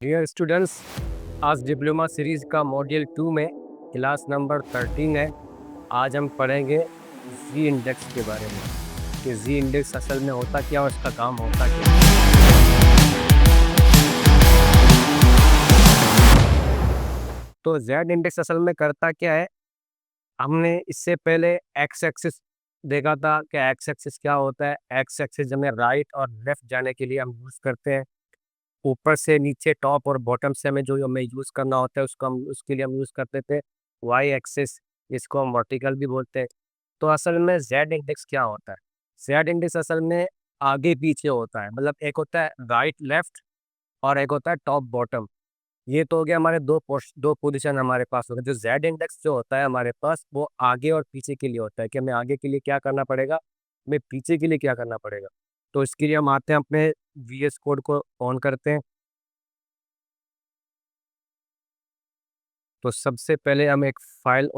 Dear students, आज diploma series का module 2 में क्लास नंबर 13 है। आज हम पढ़ेंगे जी इंडेक्स के बारे में कि जी इंडेक्स असल में होता क्या और इसका काम होता क्या है। तो जेड इंडेक्स असल में करता क्या है। हमने इससे पहले एक्स एक्सिस देखा था कि एक्स एक्सिस क्या होता है। एक्स एक्सिस हमें राइट और लेफ्ट जाने के लिए हम यूज़ करते हैं। ऊपर से नीचे टॉप और बॉटम से हमें जो हमें यूज़ करना होता है उसको हम उसके लिए हम यूज़ करते थे वाई एक्सिस, जिसको हम वर्टिकल भी बोलते हैं। तो असल में जेड इंडेक्स क्या होता है। जेड इंडेक्स असल में आगे पीछे होता है, मतलब एक होता है राइट लेफ्ट और एक होता है टॉप बॉटम। ये तो हो गया हमारे दो पोजीशन हमारे पास हो गए। जो जेड इंडेक्स जो होता है हमारे पास वो आगे और पीछे के लिए होता है कि हमें आगे के लिए क्या करना पड़ेगा, हमें पीछे के लिए क्या करना पड़ेगा। तो इसके लिए हम आते हैं अपने वीएस कोड को ऑन करते हैं। तो सबसे पहले हम एक फाइल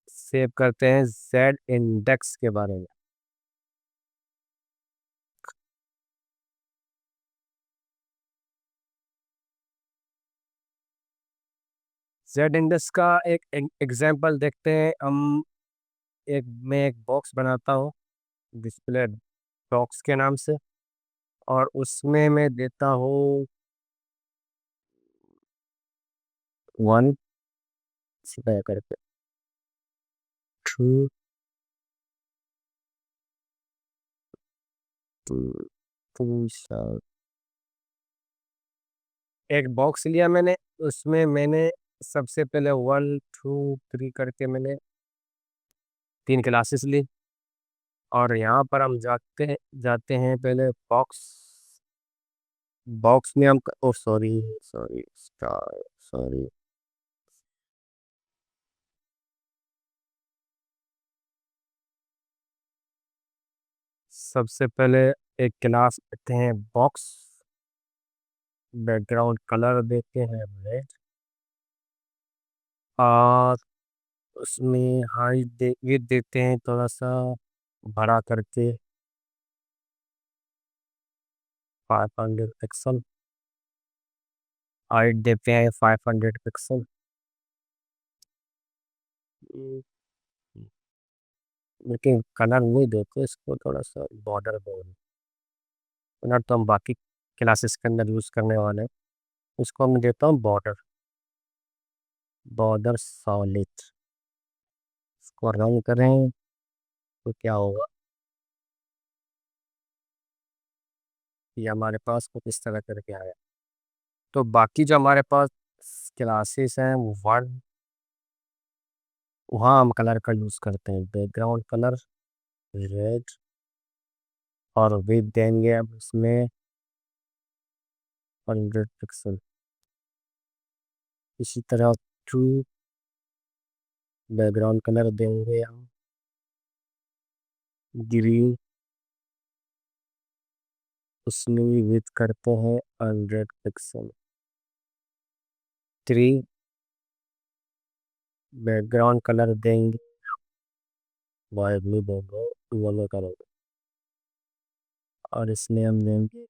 सेव करते हैं जेड इंडेक्स के बारे में। जेड इंडेक्स का एक एग्जांपल देखते हैं हम। मैं एक बॉक्स बनाता हूँ डिस्प्ले बॉक्स के नाम से, और उसमें मैं देता हूँ 1 करके 2 2 2 एक बॉक्स लिया मैंने। उसमें मैंने सबसे पहले 1 2 3 करके मैंने 3 क्लासेस ली। और यहाँ पर हम जाते हैं पहले बॉक्स बॉक्स में हम ओ सॉरी सॉरी स्टार सॉरी सबसे पहले एक क्लास लेते हैं बॉक्स। बैकग्राउंड कलर देते हैं रेड, और उसमें हाइट ये देते हैं थोड़ा सा बड़ा करके 500 पिक्सल। हाइट देते हैं 500 पिक्सल। लेकिन कलर नहीं देते इसको, थोड़ा सा बॉर्डर कलर तो हम बाकी क्लासेस के अंदर यूज़ करने वाले हैं। इसको मैं देता हूँ बॉर्डर बॉर्डर सॉलिड। इसको रन करें तो क्या होगा, ये हमारे पास कुछ इस तरह करके आया। तो बाकी जो हमारे पास क्लासेस हैं वो वहाँ हम कलर का यूज़ करते हैं बैकग्राउंड कलर रेड, और विथ देंगे अब इसमें 100 पिक्सल। इसी तरह टू बैकग्राउंड कलर देंगे हम ग्रीन, उसमें भी विथ करते हैं 100 पिक्सल। 3 बैकग्राउंड कलर देंगे वाइट ब्लू देंगे येलो कलर, और इसमें हम देंगे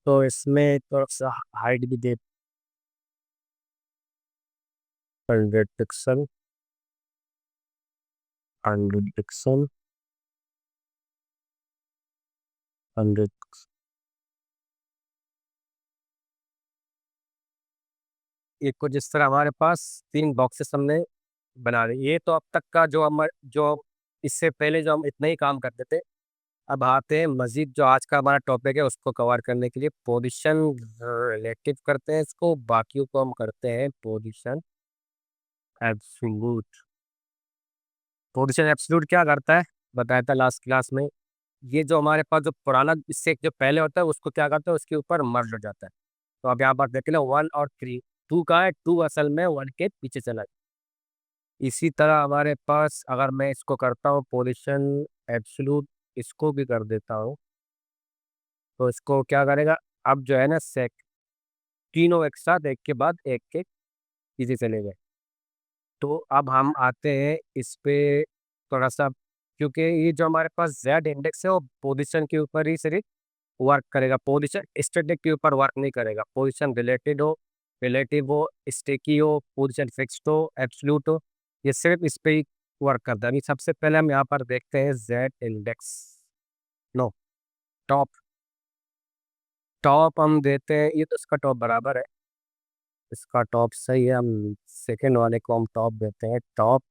तो इसमें थोड़ा सा हाइट भी दे 100 पिक्सल 100 पिक्सल 100। एक को जिस तरह हमारे पास 3 बॉक्सेस हमने बना लिए। ये तो अब तक का जो इससे पहले जो हम इतना ही काम करते थे। अब आते हैं मजीद जो आज का हमारा टॉपिक है उसको कवर करने के लिए पोजीशन रिलेटिव करते हैं इसको, बाकियों को हम करते हैं पोजीशन एब्सोल्यूट। पोजीशन एब्सोल्यूट क्या करता है, बताया था लास्ट क्लास में। ये जो हमारे पास जो पुराना इससे जो पहले होता है उसको क्या करता है, उसके ऊपर मर्ज हो जाता है। तो अब यहाँ पर देख लो 1 और 3, 2 का है, 2 असल में 1 के पीछे चला गया। इसी तरह हमारे पास अगर मैं इसको करता हूँ पोजीशन एब्सोल्यूट, इसको भी कर देता हूँ, तो इसको क्या करेगा, अब जो है ना सेक तीनों एक साथ एक के बाद एक के पीछे चले गए। तो अब हम आते हैं इस पे थोड़ा सा, क्योंकि ये जो हमारे पास जेड इंडेक्स है वो पोजीशन के ऊपर ही सिर्फ वर्क करेगा, पोजीशन स्टैटिक के ऊपर वर्क नहीं करेगा। पोजीशन रिलेटिव हो, स्टेकी हो, पोजीशन फिक्स्ड हो, एब्सोल्यूट हो, ये सिर्फ इस पे ही वर्क करता है। अभी सबसे पहले हम यहाँ पर देखते हैं Z index, no, top. Top हम देते हैं, ये तो इसका टॉप बराबर है, इसका टॉप सही है, हम सेकेंड वाले को हम टॉप देते हैं। टॉप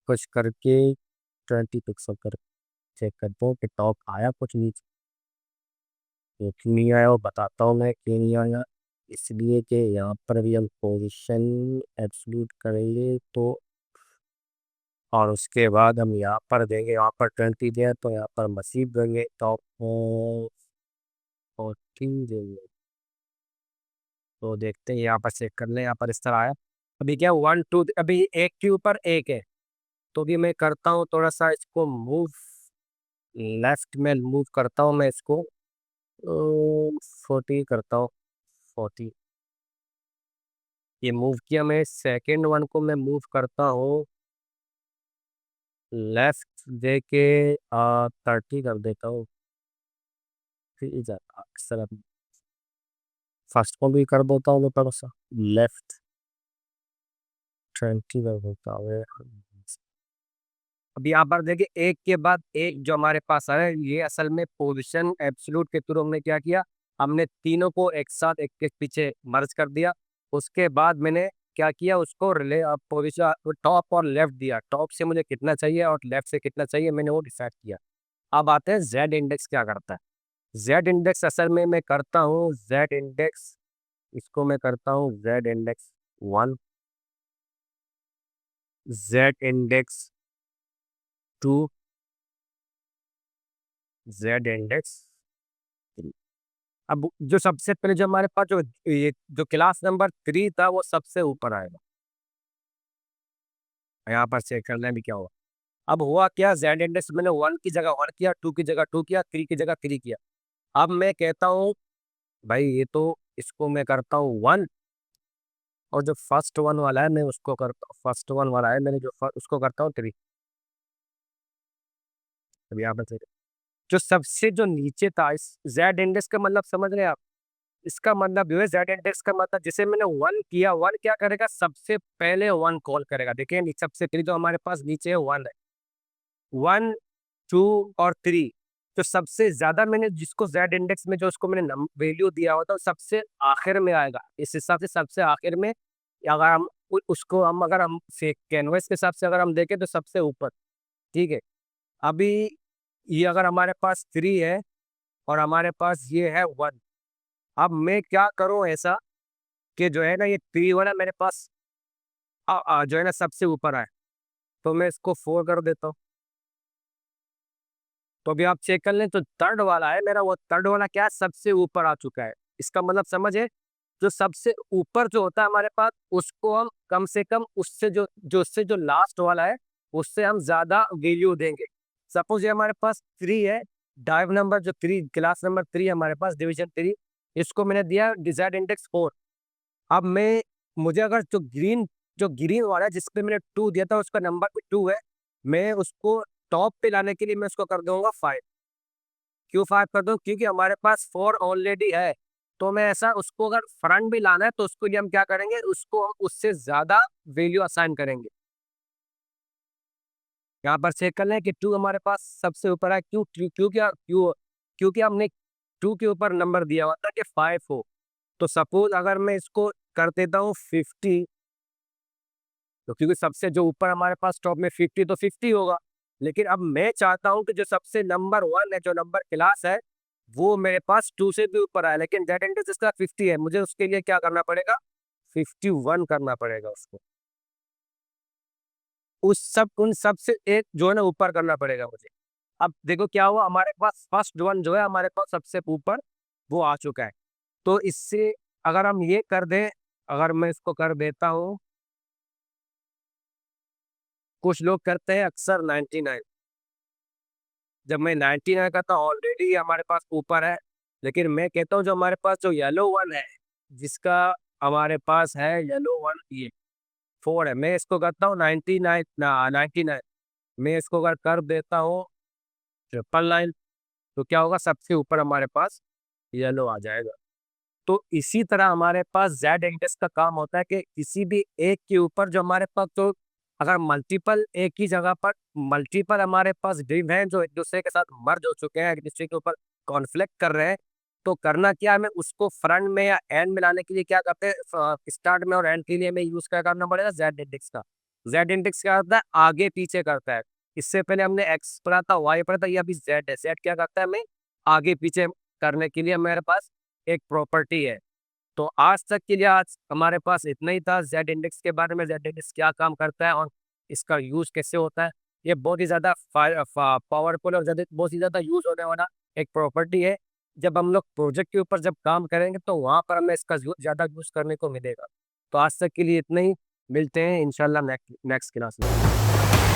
कुछ करके 20 पिक्सल कर चेक करता हूँ कि टॉप आया कुछ नीचे। तो क्यों नहीं आया वो बताता हूँ मैं, क्यों नहीं आया। इसलिए कि यहाँ पर भी हम पोजीशन एब्सोल्यूट करेंगे तो, और उसके बाद हम यहाँ पर देंगे, यहाँ पर 20 दिया तो यहाँ पर मसीब देंगे, टॉप 14 देंगे। तो देखते हैं, यहाँ पर चेक कर ले, यहाँ पर इस तरह आया। अभी क्या 1 2, अभी एक के ऊपर एक है, तो भी मैं करता हूँ थोड़ा सा इसको मूव, लेफ्ट में मूव करता हूँ मैं इसको, 40 करता हूँ, 40। ये मूव किया, मैं सेकेंड वन को मैं मूव करता हूँ लेफ्ट दे के 30 कर देता हूँ। फिर अक्सर फर्स्ट को भी कर देता हूँ मैं थोड़ा सा लेफ्ट, 20 कर देता हूँ। अब यहाँ पर देखिए एक के बाद एक जो हमारे पास आ रहा है, ये असल में पोजीशन एब्सोल्यूट के थ्रू हमने क्या किया, हमने तीनों को एक साथ एक के पीछे मर्ज कर दिया। उसके बाद मैंने क्या किया, उसको रिले पोजीशन टॉप और लेफ्ट दिया, टॉप से मुझे कितना चाहिए और लेफ्ट से कितना चाहिए मैंने वो डिसाइड किया। अब आते हैं जेड इंडेक्स क्या करता है। जेड इंडेक्स असल में मैं करता हूँ जेड इंडेक्स, इसको मैं करता हूँ Z index 1, Z index 2, Z index 3। अब जो सबसे पहले जो हमारे पास जो ये जो क्लास नंबर 3 था वो सबसे ऊपर आएगा। यहाँ पर चेक करना है भी क्या हुआ। अब हुआ क्या, जेड इंडेक्स मैंने 1 की जगह 1 किया, 2 की जगह 2 किया, 3 की जगह 3 किया। अब मैं कहता हूँ भाई ये तो, इसको मैं करता हूँ 1, और जो फर्स्ट वन वाला है मैं उसको करता हूँ, फर्स्ट वन वाला है मैंने जो उसको करता हूँ 3। अभी यहाँ पर जो सबसे जो नीचे था इस जेड इंडेक्स का मतलब समझ रहे हैं आप, इसका मतलब जो है जेड इंडेक्स का मतलब, जिसे मैंने 1 किया, 1 क्या करेगा, सबसे पहले 1 कॉल करेगा। देखिए सबसे पहले जो हमारे पास नीचे है 1 है, 1 2 और 3। तो सबसे ज्यादा मैंने जिसको जेड इंडेक्स में जो उसको मैंने वैल्यू दिया होता है सबसे आखिर में आएगा। इस हिसाब से सबसे आखिर में, अगर हम उसको हम अगर हम से कैनवस के हिसाब से अगर हम देखें तो सबसे ऊपर, ठीक है। अभी ये अगर हमारे पास 3 है और हमारे पास ये है 1, अब मैं क्या करूं ऐसा कि जो है ना ये 3 वाला मेरे पास जो है ना सबसे ऊपर आए, तो मैं इसको 4 कर देता हूँ। तो अभी आप चेक कर लें तो थर्ड वाला है मेरा, वो थर्ड वाला क्या है, सबसे ऊपर आ चुका है। इसका मतलब समझे, जो सबसे ऊपर जो होता है हमारे पास उसको हम कम से कम उससे जो लास्ट वाला है उससे हम ज्यादा वैल्यू देंगे। सपोज ये हमारे पास 3 है, डाइव नंबर जो 3, क्लास नंबर 3 हमारे पास, डिवीजन 3, इसको मैंने दिया डिजायर्ड इंडेक्स 4। अब मैं, मुझे अगर जो ग्रीन वाला है जिसपे मैंने 2 दिया था उसका नंबर भी 2 है, मैं उसको टॉप पे लाने के लिए मैं उसको कर दूंगा 5। क्यों 5 कर दूं, क्योंकि हमारे पास 4 ऑलरेडी है। तो मैं ऐसा उसको अगर फ्रंट भी लाना है तो उसके लिए हम क्या करेंगे, उसको हम उससे ज्यादा वैल्यू असाइन करेंगे। यहाँ पर चेक कर लें कि 2 हमारे पास सबसे ऊपर है, क्यों क्यों क्यों क्या क्यों, क्योंकि हमने 2 के ऊपर नंबर दिया हुआ था कि 5 हो। तो सपोज अगर मैं इसको कर देता हूँ 50, तो क्योंकि सबसे जो ऊपर हमारे पास टॉप में 50 तो 50 होगा। लेकिन अब मैं चाहता हूं कि जो सबसे नंबर 1 है, जो नंबर क्लास है, वो मेरे पास 2 से भी ऊपर आए, लेकिन जेड इंडेक्स जिसका 50 है, मुझे उसके लिए क्या करना पड़ेगा, 51 करना पड़ेगा उसको। उन सब से एक जो है ना ऊपर करना पड़ेगा मुझे। अब देखो क्या हुआ, हमारे पास फर्स्ट वन जो है हमारे पास सबसे ऊपर वो आ चुका है। तो इससे अगर हम ये कर दें, अगर मैं इसको कर देता हूँ, कुछ लोग करते हैं अक्सर 99। जब मैं 99 का था ऑलरेडी हमारे पास ऊपर है, लेकिन मैं कहता हूँ जो हमारे पास जो येलो वन है, जिसका हमारे पास है येलो वन, ये 4 है, मैं इसको करता हूँ 99, मैं इसको अगर कर देता हूँ 999, तो क्या होगा, सबसे ऊपर हमारे पास येलो आ जाएगा। तो इसी तरह हमारे पास जेड इंडेक्स का काम होता है कि किसी भी एक के ऊपर जो हमारे पास, तो अगर मल्टीपल एक ही जगह पर मल्टीपल हमारे पास डिव हैं जो एक दूसरे के साथ मर्ज हो चुके हैं, एक दूसरे के ऊपर कॉन्फ्लिक्ट कर रहे हैं, तो करना क्या है, हमें उसको फ्रंट में या एंड में लाने के लिए क्या करते हैं, स्टार्ट में और एंड के लिए हमें यूज क्या करना पड़ेगा, जेड इंडेक्स का। जेड इंडेक्स क्या करता है, आगे पीछे करता है। इससे पहले हमने एक्स पढ़ा था, वाई पढ़ा था, ये अभी जेड है। जेड क्या करता है, हमें आगे पीछे करने के लिए मेरे पास एक प्रॉपर्टी है। तो आज तक के लिए आज हमारे पास इतना ही था जेड इंडेक्स के बारे में, जेड इंडेक्स क्या काम करता है और इसका यूज कैसे होता है। ये बहुत ही ज़्यादा पावरफुल और बहुत ही ज़्यादा यूज होने वाला एक प्रॉपर्टी है। जब हम लोग प्रोजेक्ट के ऊपर जब काम करेंगे तो वहाँ पर हमें इसका ज़्यादा यूज करने को मिलेगा। तो आज तक के लिए इतना ही, मिलते हैं इंशाल्लाह नेक्स्ट क्लास में।